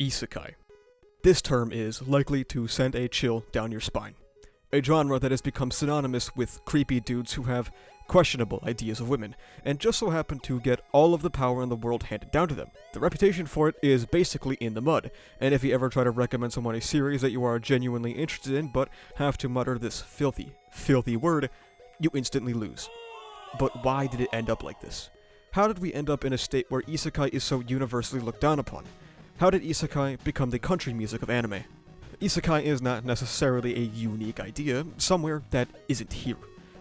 Isekai. This term is likely to send a chill down your spine. A genre that has become synonymous with creepy dudes who have questionable ideas of women, and just so happen to get all of the power in the world handed down to them. The reputation for it is basically in the mud, and if you ever try to recommend someone a series that you are genuinely interested in but have to mutter this filthy word, you instantly lose. But why did it end up like this? How did we end up in a state where isekai is so universally looked down upon? How did isekai become the country music of anime? Isekai is not necessarily a unique idea, somewhere that isn't here,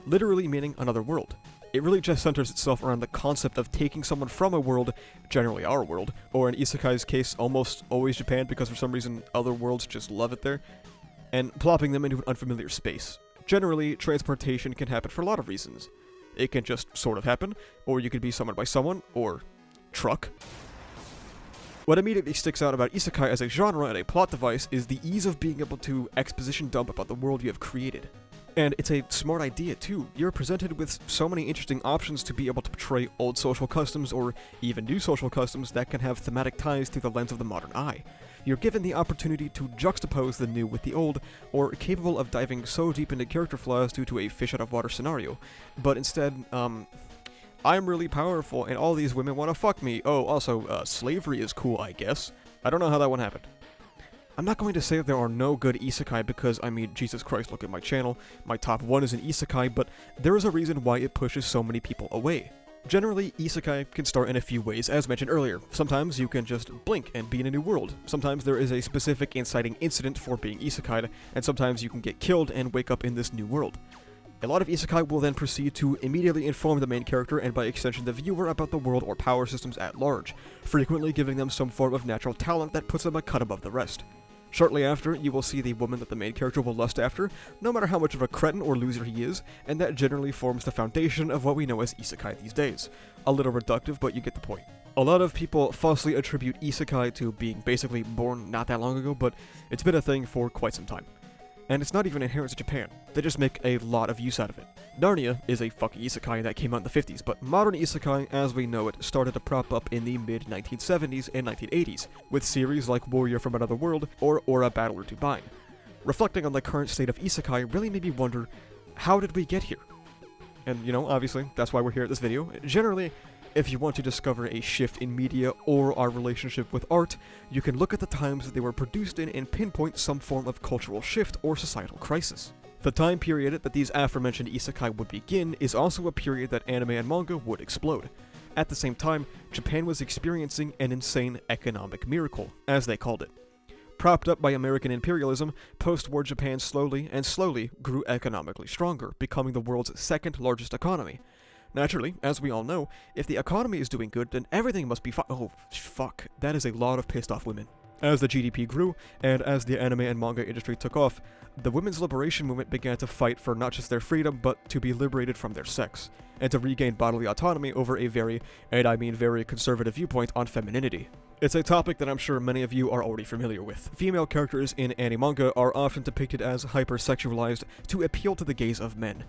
literally meaning another world. It really just centers itself around the concept of taking someone from a world, generally our world, or in isekai's case almost always Japan because for some reason other worlds just love it there, and plopping them into an unfamiliar space. Generally, transportation can happen for a lot of reasons. It can just sort of happen, or you could be summoned by someone, or truck. What immediately sticks out about isekai as a genre and a plot device is the ease of being able to exposition dump about the world you have created. And it's a smart idea too. You're presented with so many interesting options to be able to portray old social customs or even new social customs that can have thematic ties through the lens of the modern eye. You're given the opportunity to juxtapose the new with the old, or capable of diving so deep into character flaws due to a fish out of water scenario. But instead, I'm really powerful and all these women want to fuck me. Oh, also, slavery is cool, I guess. I don't know how that one happened. I'm not going to say that there are no good isekai because, I mean, Jesus Christ, look at my channel. My top 1 is an isekai, but there is a reason why it pushes so many people away. Generally, isekai can start in a few ways, as mentioned earlier. Sometimes you can just blink and be in a new world. Sometimes there is a specific inciting incident for being isekai'd, and sometimes you can get killed and wake up in this new world. A lot of isekai will then proceed to immediately inform the main character and by extension the viewer about the world or power systems at large, frequently giving them some form of natural talent that puts them a cut above the rest. Shortly after, you will see the woman that the main character will lust after, no matter how much of a cretin or loser he is, and that generally forms the foundation of what we know as isekai these days. A little reductive, but you get the point. A lot of people falsely attribute isekai to being basically born not that long ago, but it's been a thing for quite some time. And it's not even inherent to Japan, they just make a lot of use out of it. Narnia is a fucking isekai that came out in the 50s, but modern isekai, as we know it, started to prop up in the mid-1970s and 1980s, with series like Warrior from Another World or Aura Battler to Bind. Reflecting on the current state of isekai really made me wonder, how did we get here? And, obviously, that's why we're here at this video. Generally, if you want to discover a shift in media or our relationship with art, you can look at the times that they were produced in and pinpoint some form of cultural shift or societal crisis. The time period that these aforementioned isekai would begin is also a period that anime and manga would explode. At the same time, Japan was experiencing an insane economic miracle, as they called it. Propped up by American imperialism, post-war Japan slowly grew economically stronger, becoming the world's second largest economy. Naturally, as we all know, if the economy is doing good, then everything must be oh, fuck, that is a lot of pissed off women. As the GDP grew, and as the anime and manga industry took off, the women's liberation movement began to fight for not just their freedom, but to be liberated from their sex, and to regain bodily autonomy over a very conservative viewpoint on femininity. It's a topic that I'm sure many of you are already familiar with. Female characters in anime manga are often depicted as hypersexualized to appeal to the gaze of men.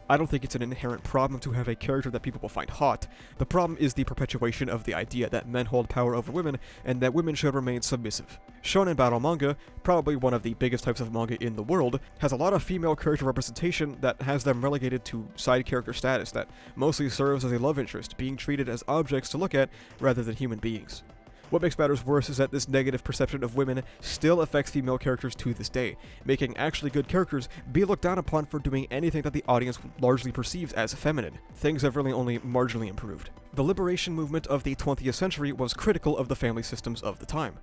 I don't think it's an inherent problem to have a character that people will find hot. The problem is the perpetuation of the idea that men hold power over women and that women should remain submissive. Shonen battle manga, probably one of the biggest types of manga in the world, has a lot of female character representation that has them relegated to side character status that mostly serves as a love interest, being treated as objects to look at rather than human beings. What makes matters worse is that this negative perception of women still affects female characters to this day, making actually good characters be looked down upon for doing anything that the audience largely perceives as feminine. Things have really only marginally improved. The liberation movement of the 20th century was critical of the family systems of the time.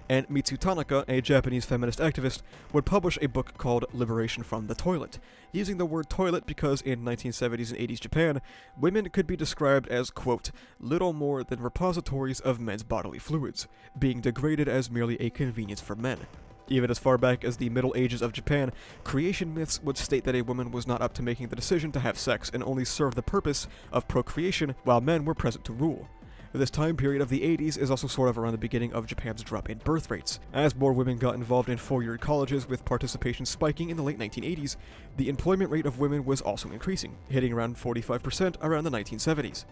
And Mitsu Tanaka, a Japanese feminist activist, would publish a book called Liberation from the Toilet, using the word toilet because in 1970s and 80s Japan, women could be described as, quote, little more than repositories of men's bodily fluids, being degraded as merely a convenience for men. Even as far back as the Middle Ages of Japan, creation myths would state that a woman was not up to making the decision to have sex and only served the purpose of procreation while men were present to rule. This time period of the 80s is also sort of around the beginning of Japan's drop in birth rates. As more women got involved in four-year colleges with participation spiking in the late 1980s, the employment rate of women was also increasing, hitting around 45% around the 1970s.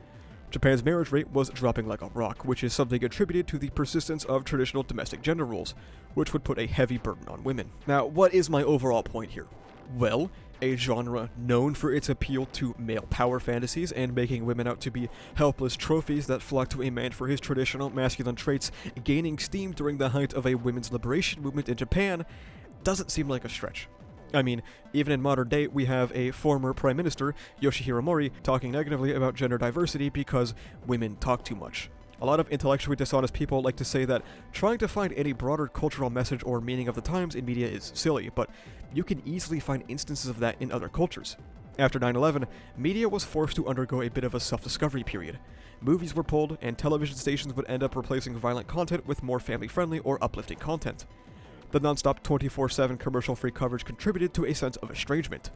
Japan's marriage rate was dropping like a rock, which is something attributed to the persistence of traditional domestic gender roles, which would put a heavy burden on women. Now, what is my overall point here? Well, a genre known for its appeal to male power fantasies and making women out to be helpless trophies that flock to a man for his traditional masculine traits, gaining steam during the height of a women's liberation movement in Japan, doesn't seem like a stretch. I mean, even in modern day, we have a former Prime Minister, Yoshihiro Mori, talking negatively about gender diversity because women talk too much. A lot of intellectually dishonest people like to say that trying to find any broader cultural message or meaning of the times in media is silly, but you can easily find instances of that in other cultures. After 9/11, media was forced to undergo a bit of a self-discovery period. Movies were pulled, and television stations would end up replacing violent content with more family-friendly or uplifting content. The non-stop 24/7 commercial-free coverage contributed to a sense of estrangement.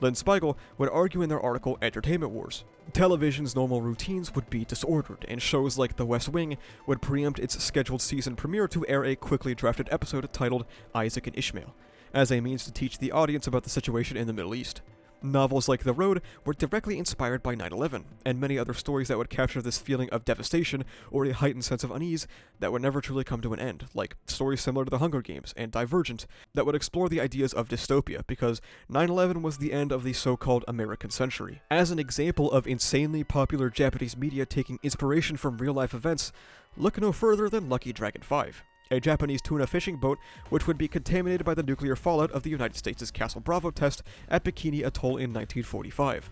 Lynn Spiegel would argue in their article Entertainment Wars. Television's normal routines would be disordered, and shows like The West Wing would preempt its scheduled season premiere to air a quickly drafted episode titled Isaac and Ishmael, as a means to teach the audience about the situation in the Middle East. Novels like The Road were directly inspired by 9/11, and many other stories that would capture this feeling of devastation or a heightened sense of unease that would never truly come to an end, like stories similar to The Hunger Games and Divergent that would explore the ideas of dystopia, because 9/11 was the end of the so-called American century. As an example of insanely popular Japanese media taking inspiration from real-life events, look no further than Lucky Dragon 5. A Japanese tuna fishing boat which would be contaminated by the nuclear fallout of the United States' Castle Bravo test at Bikini Atoll in 1945.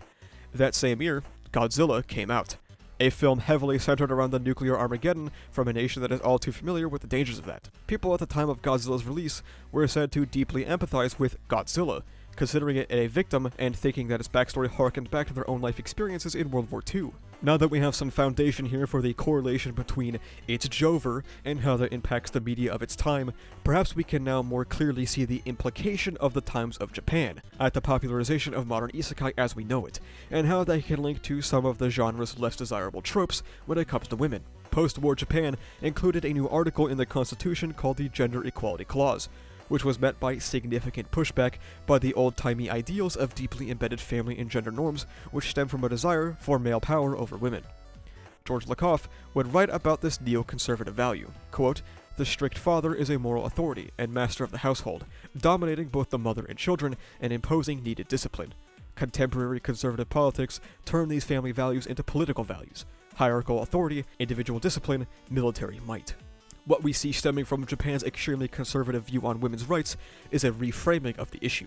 That same year, Godzilla came out, a film heavily centered around the nuclear Armageddon from a nation that is all too familiar with the dangers of that. People at the time of Godzilla's release were said to deeply empathize with Godzilla, considering it a victim and thinking that its backstory harkened back to their own life experiences in World War II. Now that we have some foundation here for the correlation between its Jover and how that impacts the media of its time, perhaps we can now more clearly see the implication of the times of Japan at the popularization of modern isekai as we know it, and how they can link to some of the genre's less desirable tropes when it comes to women. Post-war Japan included a new article in the Constitution called the Gender Equality Clause, which was met by significant pushback by the old-timey ideals of deeply embedded family and gender norms, which stem from a desire for male power over women. George Lakoff would write about this neoconservative value, quote, "The strict father is a moral authority and master of the household, dominating both the mother and children and imposing needed discipline. Contemporary conservative politics turn these family values into political values, hierarchical authority, individual discipline, military might." What we see stemming from Japan's extremely conservative view on women's rights is a reframing of the issue.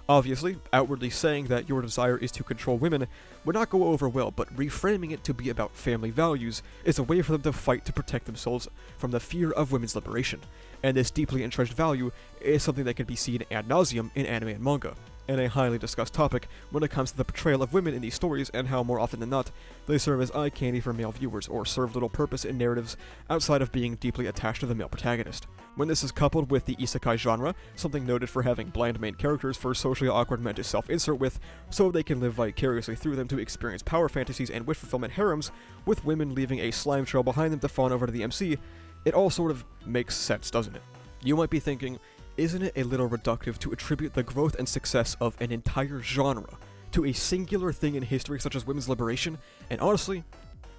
Obviously, outwardly saying that your desire is to control women would not go over well, but reframing it to be about family values is a way for them to fight to protect themselves from the fear of women's liberation, and this deeply entrenched value is something that can be seen ad nauseum in anime and manga, and a highly discussed topic when it comes to the portrayal of women in these stories and how more often than not, they serve as eye candy for male viewers or serve little purpose in narratives outside of being deeply attached to the male protagonist. When this is coupled with the isekai genre, something noted for having bland main characters for socially awkward men to self-insert with, so they can live vicariously through them to experience power fantasies and wish fulfillment harems, with women leaving a slime trail behind them to fawn over to the MC, it all sort of makes sense, doesn't it? You might be thinking, isn't it a little reductive to attribute the growth and success of an entire genre to a singular thing in history such as women's liberation? And honestly,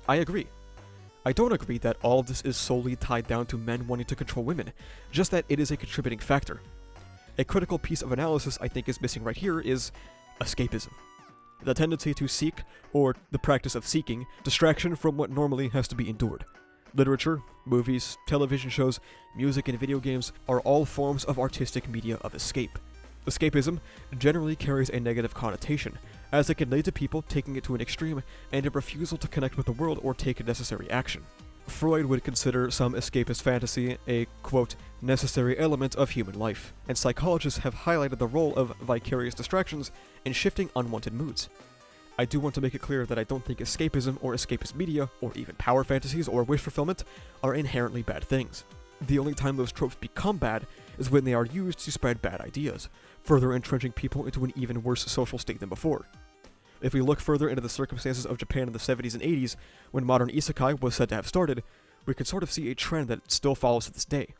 I agree. I don't agree that all of this is solely tied down to men wanting to control women, just that it is a contributing factor. A critical piece of analysis I think is missing right here is escapism. The tendency to seek, or the practice of seeking, distraction from what normally has to be endured. Literature, movies, television shows, music, and video games are all forms of artistic media of escape. Escapism generally carries a negative connotation, as it can lead to people taking it to an extreme and a refusal to connect with the world or take necessary action. Freud would consider some escapist fantasy a, quote, necessary element of human life, and psychologists have highlighted the role of vicarious distractions in shifting unwanted moods. I do want to make it clear that I don't think escapism or escapist media, or even power fantasies or wish fulfillment, are inherently bad things. The only time those tropes become bad is when they are used to spread bad ideas, further entrenching people into an even worse social state than before. If we look further into the circumstances of Japan in the 70s and 80s, when modern isekai was said to have started, we can sort of see a trend that still follows to this day.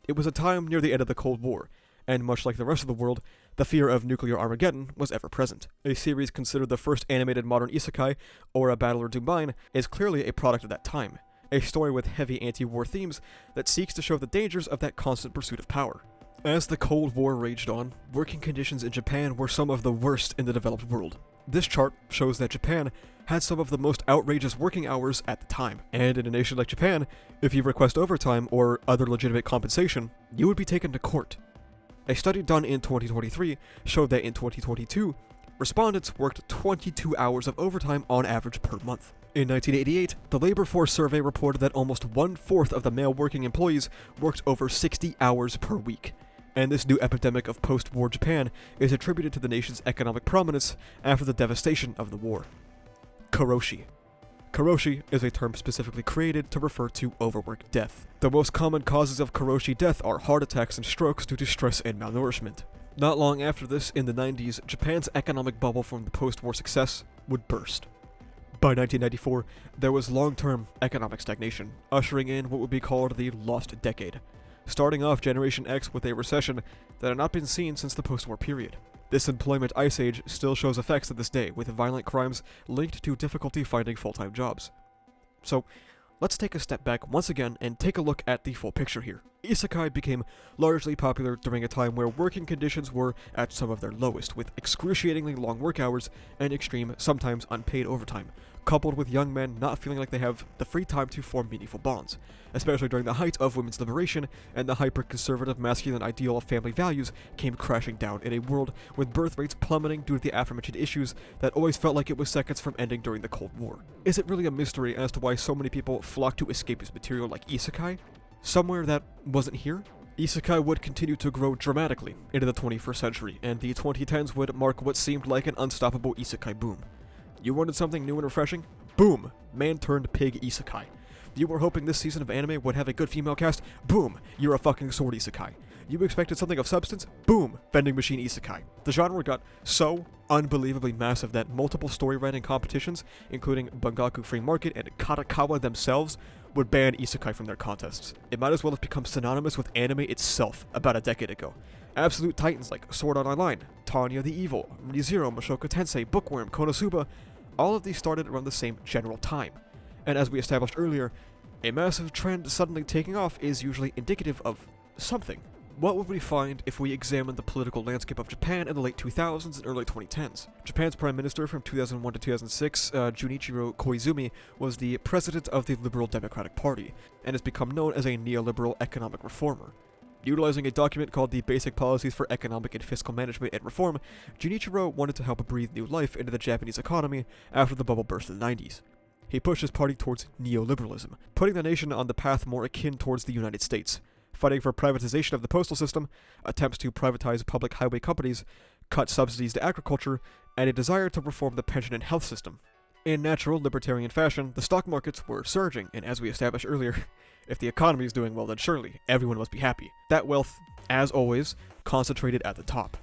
It was a time near the end of the Cold War, and much like the rest of the world, the fear of nuclear Armageddon was ever present. A series considered the first animated modern isekai, or a Battler Doomine, is clearly a product of that time, a story with heavy anti-war themes that seeks to show the dangers of that constant pursuit of power. As the Cold War raged on, working conditions in Japan were some of the worst in the developed world. This chart shows that Japan had some of the most outrageous working hours at the time, and in a nation like Japan, if you request overtime or other legitimate compensation, you would be taken to court. A study done in 2023 showed that in 2022, respondents worked 22 hours of overtime on average per month. In 1988, the Labor Force Survey reported that almost one-fourth of the male working employees worked over 60 hours per week. And this new epidemic of post-war Japan is attributed to the nation's economic prominence after the devastation of the war. Karoshi. Karoshi is a term specifically created to refer to overwork death. The most common causes of Karoshi death are heart attacks and strokes due to stress and malnourishment. Not long after this, in the 90s, Japan's economic bubble from the post-war success would burst. By 1994, there was long-term economic stagnation, ushering in what would be called the Lost Decade, starting off Generation X with a recession that had not been seen since the post-war period. This employment ice age still shows effects to this day, with violent crimes linked to difficulty finding full-time jobs. So, let's take a step back once again and take a look at the full picture here. Isekai became largely popular during a time where working conditions were at some of their lowest, with excruciatingly long work hours and extreme, sometimes unpaid overtime, coupled with young men not feeling like they have the free time to form meaningful bonds, especially during the height of women's liberation and the hyper-conservative masculine ideal of family values came crashing down in a world with birth rates plummeting due to the aforementioned issues that always felt like it was seconds from ending during the Cold War. Is it really a mystery as to why so many people flock to escapist material like isekai? Somewhere that wasn't here? Isekai would continue to grow dramatically into the 21st century, and the 2010s would mark what seemed like an unstoppable isekai boom. You wanted something new and refreshing? Boom! Man-turned-pig isekai. You were hoping this season of anime would have a good female cast? Boom! You're a fucking sword isekai. You expected something of substance? Boom! Vending machine isekai. The genre got so unbelievably massive that multiple story writing competitions, including Bangaku Free Market and Katakawa themselves, would ban isekai from their contests. It might as well have become synonymous with anime itself about a decade ago. Absolute titans like Sword Art Online, Tanya the Evil, ReZero, Mushoku Tensei, Bookworm, Konosuba, all of these started around the same general time. And as we established earlier, a massive trend suddenly taking off is usually indicative of something. What would we find if we examined the political landscape of Japan in the late 2000s and early 2010s? Japan's prime minister from 2001 to 2006, Junichiro Koizumi, was the president of the Liberal Democratic Party, and has become known as a neoliberal economic reformer. Utilizing a document called the Basic Policies for Economic and Fiscal Management and Reform, Junichiro wanted to help breathe new life into the Japanese economy after the bubble burst in the 90s. He pushed his party towards neoliberalism, putting the nation on the path more akin towards the United States, fighting for privatization of the postal system, attempts to privatize public highway companies, cut subsidies to agriculture, and a desire to reform the pension and health system. In natural libertarian fashion, the stock markets were surging, and as we established earlier, if the economy is doing well, then surely everyone must be happy. That wealth, as always, concentrated at the top.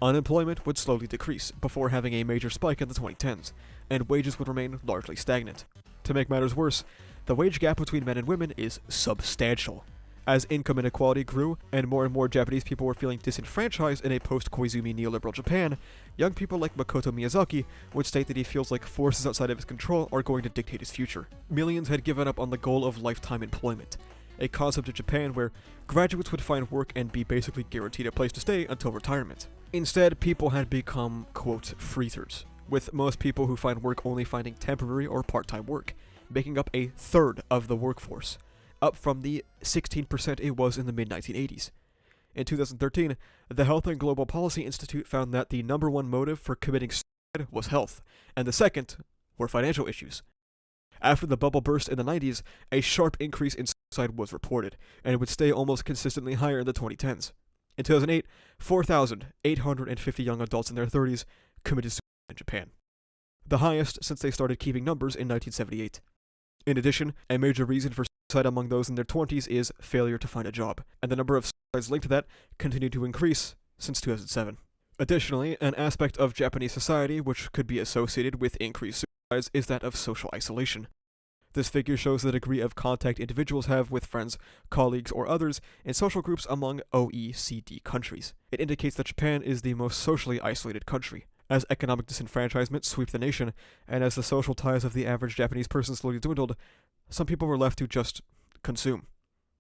Unemployment would slowly decrease before having a major spike in the 2010s, and wages would remain largely stagnant. To make matters worse, the wage gap between men and women is substantial. As income inequality grew, and more Japanese people were feeling disenfranchised in a post-Koizumi neoliberal Japan, young people like Makoto Miyazaki would state that he feels like forces outside of his control are going to dictate his future. Millions had given up on the goal of lifetime employment, a concept of Japan where graduates would find work and be basically guaranteed a place to stay until retirement. Instead, people had become, quote, freezers, with most people who find work only finding temporary or part-time work, making up a third of the workforce, up from the 16% it was in the mid-1980s. In 2013, the Health and Global Policy Institute found that the number one motive for committing suicide was health, and the second were financial issues. After the bubble burst in the 90s, a sharp increase in suicide was reported, and it would stay almost consistently higher in the 2010s. In 2008, 4,850 young adults in their 30s committed suicide in Japan, the highest since they started keeping numbers in 1978. In addition, a major reason for suicide among those in their 20s is failure to find a job, and the number of suicides linked to that continued to increase since 2007. Additionally, an aspect of Japanese society which could be associated with increased suicides is that of social isolation. This figure shows the degree of contact individuals have with friends, colleagues, or others in social groups among OECD countries. It indicates that Japan is the most socially isolated country. As economic disenfranchisement swept the nation, and as the social ties of the average Japanese person slowly dwindled, some people were left to just consume.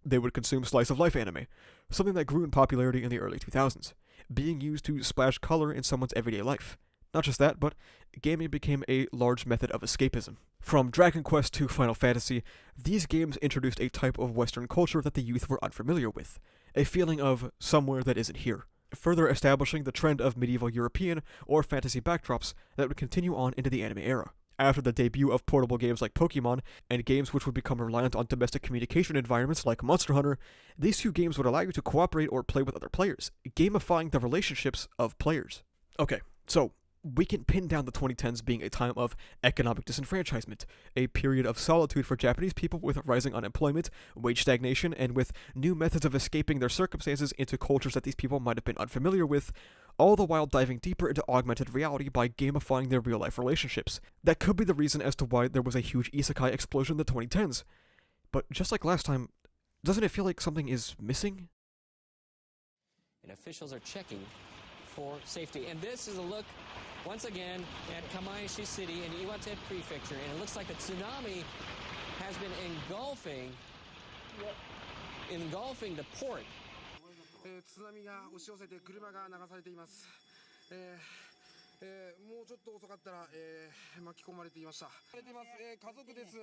They would consume slice-of-life anime, something that grew in popularity in the early 2000s, being used to splash color in someone's everyday life. Not just that, but gaming became a large method of escapism. From Dragon Quest to Final Fantasy, these games introduced a type of Western culture that the youth were unfamiliar with, a feeling of somewhere that isn't here, further establishing the trend of medieval European or fantasy backdrops that would continue on into the anime era. After the debut of portable games like Pokemon, and games which would become reliant on domestic communication environments like Monster Hunter, these two games would allow you to cooperate or play with other players, gamifying the relationships of players. Okay, so we can pin down the 2010s being a time of economic disenfranchisement, a period of solitude for Japanese people with rising unemployment, wage stagnation, and with new methods of escaping their circumstances into cultures that these people might have been unfamiliar with, all the while diving deeper into augmented reality by gamifying their real-life relationships. That could be the reason as to why there was a huge isekai explosion in the 2010s. But just like last time, doesn't it feel like something is missing? And officials are checking for safety. And this is a look, once again, at Kamaishi City in Iwate Prefecture. And it looks like a tsunami has been engulfing the port. 津波が押し寄せて車が流されています。もうちょっと遅かったら巻き込まれていました。家族です。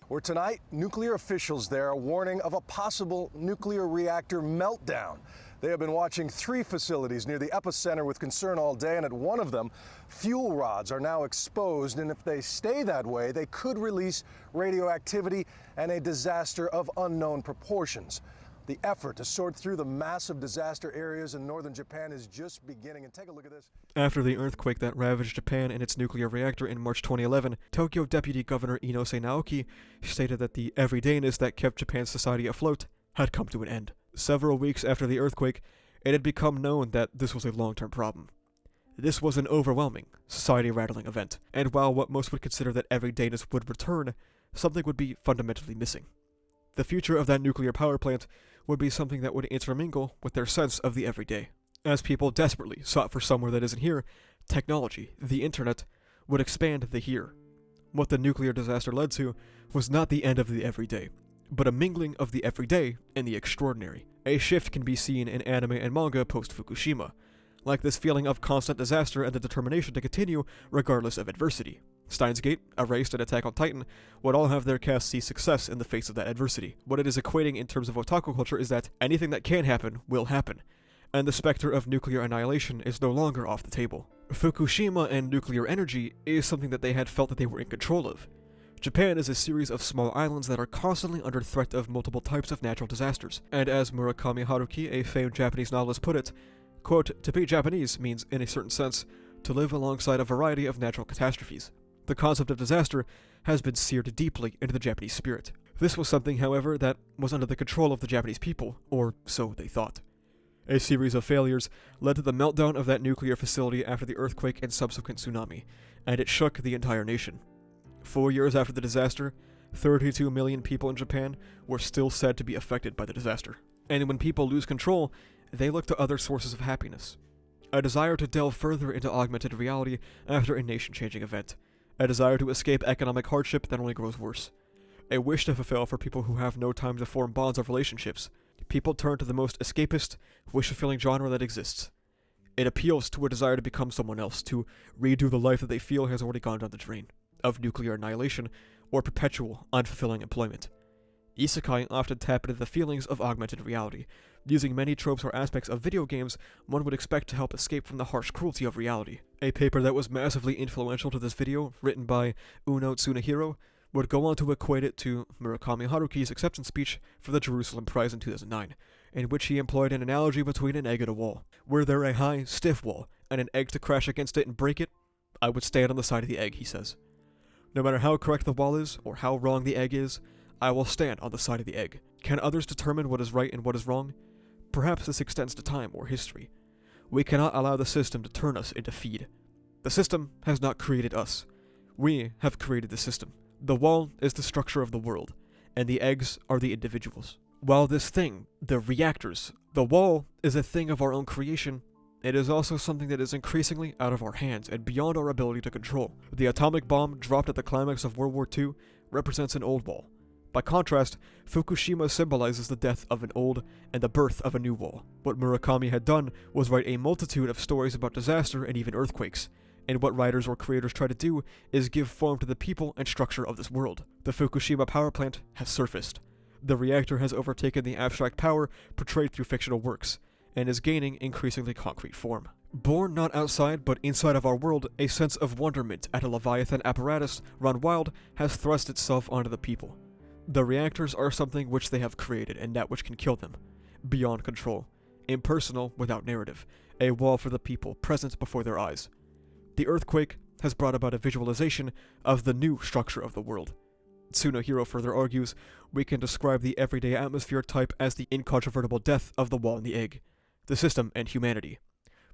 Where tonight, nuclear officials there are warning of a possible nuclear reactor meltdown. They have been watching 3 facilities near the epicenter with concern all day, and at one of them, fuel rods are now exposed, and if they stay that way, they could release radioactivity and a disaster of unknown proportions. The effort to sort through the massive disaster areas in northern Japan is just beginning. And take a look at this. After the earthquake that ravaged Japan and its nuclear reactor in March 2011, Tokyo Deputy Governor Inose Naoki stated that the everydayness that kept Japan's society afloat had come to an end. Several weeks after the earthquake, it had become known that this was a long-term problem. This was an overwhelming, society-rattling event, and while what most would consider that everydayness would return, something would be fundamentally missing. The future of that nuclear power plant would be something that would intermingle with their sense of the everyday. As people desperately sought for somewhere that isn't here, technology, the internet, would expand the here. What the nuclear disaster led to was not the end of the everyday, but a mingling of the everyday and the extraordinary. A shift can be seen in anime and manga post-Fukushima, like this feeling of constant disaster and the determination to continue regardless of adversity. Steins Gate, Erased, and Attack on Titan would all have their cast see success in the face of that adversity. What it is equating in terms of otaku culture is that anything that can happen will happen, and the specter of nuclear annihilation is no longer off the table. Fukushima and nuclear energy is something that they had felt that they were in control of. Japan is a series of small islands that are constantly under threat of multiple types of natural disasters, and as Murakami Haruki, a famed Japanese novelist, put it, quote, "To be Japanese means, in a certain sense, to live alongside a variety of natural catastrophes." The concept of disaster has been seared deeply into the Japanese spirit. This was something, however, that was under the control of the Japanese people, or so they thought. A series of failures led to the meltdown of that nuclear facility after the earthquake and subsequent tsunami, and it shook the entire nation. 4 years after the disaster, 32 million people in Japan were still said to be affected by the disaster. And when people lose control, they look to other sources of happiness. A desire to delve further into augmented reality after a nation-changing event. A desire to escape economic hardship that only grows worse. A wish to fulfill for people who have no time to form bonds of relationships. People turn to the most escapist, wish-fulfilling genre that exists. It appeals to a desire to become someone else, to redo the life that they feel has already gone down the drain, of nuclear annihilation, or perpetual, unfulfilling employment. Isekai often tap into the feelings of augmented reality, using many tropes or aspects of video games one would expect to help escape from the harsh cruelty of reality. A paper that was massively influential to this video, written by Uno Tsunehiro, would go on to equate it to Murakami Haruki's acceptance speech for the Jerusalem Prize in 2009, in which he employed an analogy between an egg and a wall. Were there a high, stiff wall, and an egg to crash against it and break it, I would stand on the side of the egg, he says. No matter how correct the wall is, or how wrong the egg is, I will stand on the side of the egg. Can others determine what is right and what is wrong? Perhaps this extends to time or history. We cannot allow the system to turn us into feed. The system has not created us. We have created the system. The wall is the structure of the world, and the eggs are the individuals. While this thing, the reactors, the wall, is a thing of our own creation, it is also something that is increasingly out of our hands and beyond our ability to control. The atomic bomb dropped at the climax of World War II represents an old wall. By contrast, Fukushima symbolizes the death of an old and the birth of a new wall. What Murakami had done was write a multitude of stories about disaster and even earthquakes, and what writers or creators try to do is give form to the people and structure of this world. The Fukushima power plant has surfaced. The reactor has overtaken the abstract power portrayed through fictional works, and is gaining increasingly concrete form. Born not outside but inside of our world, a sense of wonderment at a Leviathan apparatus run wild has thrust itself onto the people. The reactors are something which they have created and that which can kill them. Beyond control. Impersonal without narrative. A wall for the people present before their eyes. The earthquake has brought about a visualization of the new structure of the world. Tsunohiro further argues, we can describe the everyday atmosphere type as the incontrovertible death of the wall and the egg, the system and humanity.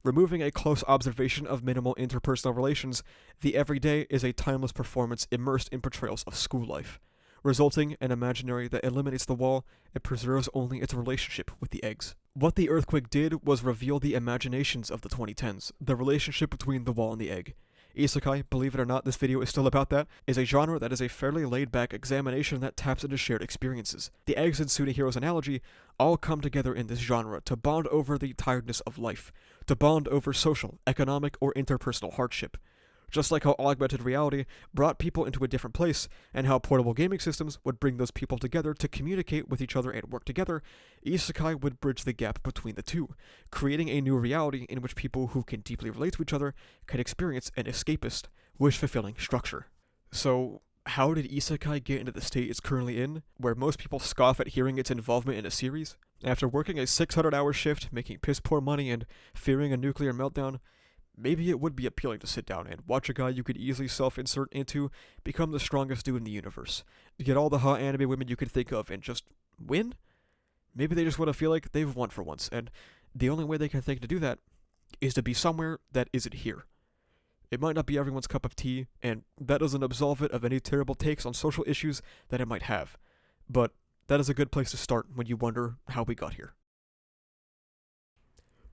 Removing a close observation of minimal interpersonal relations, the everyday is a timeless performance immersed in portrayals of school life, resulting in imaginary that eliminates the wall and preserves only its relationship with the eggs. What the earthquake did was reveal the imaginations of the 2010s, the relationship between the wall and the egg. Isekai, believe it or not, this video is still about that, is a genre that is a fairly laid-back examination that taps into shared experiences. The eggs in Tsunohiro's analogy all come together in this genre to bond over the tiredness of life, to bond over social, economic, or interpersonal hardship. Just like how augmented reality brought people into a different place, and how portable gaming systems would bring those people together to communicate with each other and work together, Isekai would bridge the gap between the two, creating a new reality in which people who can deeply relate to each other can experience an escapist, wish-fulfilling structure. So, how did Isekai get into the state it's currently in, where most people scoff at hearing its involvement in a series? After working a 600-hour shift, making piss-poor money, and fearing a nuclear meltdown, maybe it would be appealing to sit down and watch a guy you could easily self-insert into become the strongest dude in the universe, get all the hot anime women you could think of, and just win? Maybe they just want to feel like they've won for once, and the only way they can think to do that is to be somewhere that isn't here. It might not be everyone's cup of tea, and that doesn't absolve it of any terrible takes on social issues that it might have, but that is a good place to start when you wonder how we got here.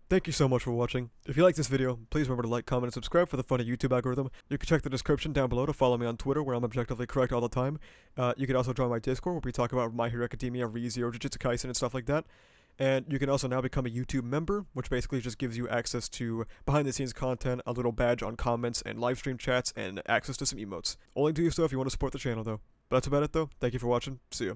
Thank you so much for watching. If you like this video, please remember to like, comment, and subscribe for the funny YouTube algorithm. You can check the description down below to follow me on Twitter, where I'm objectively correct all the time. You can also join my Discord, where we talk about My Hero Academia, ReZero, Jujutsu Kaisen, and stuff like that. And you can also now become a YouTube member, which basically just gives you access to behind-the-scenes content, a little badge on comments, and live stream chats, and access to some emotes. Only do so if you want to support the channel, though. But that's about it, though. Thank you for watching. See ya.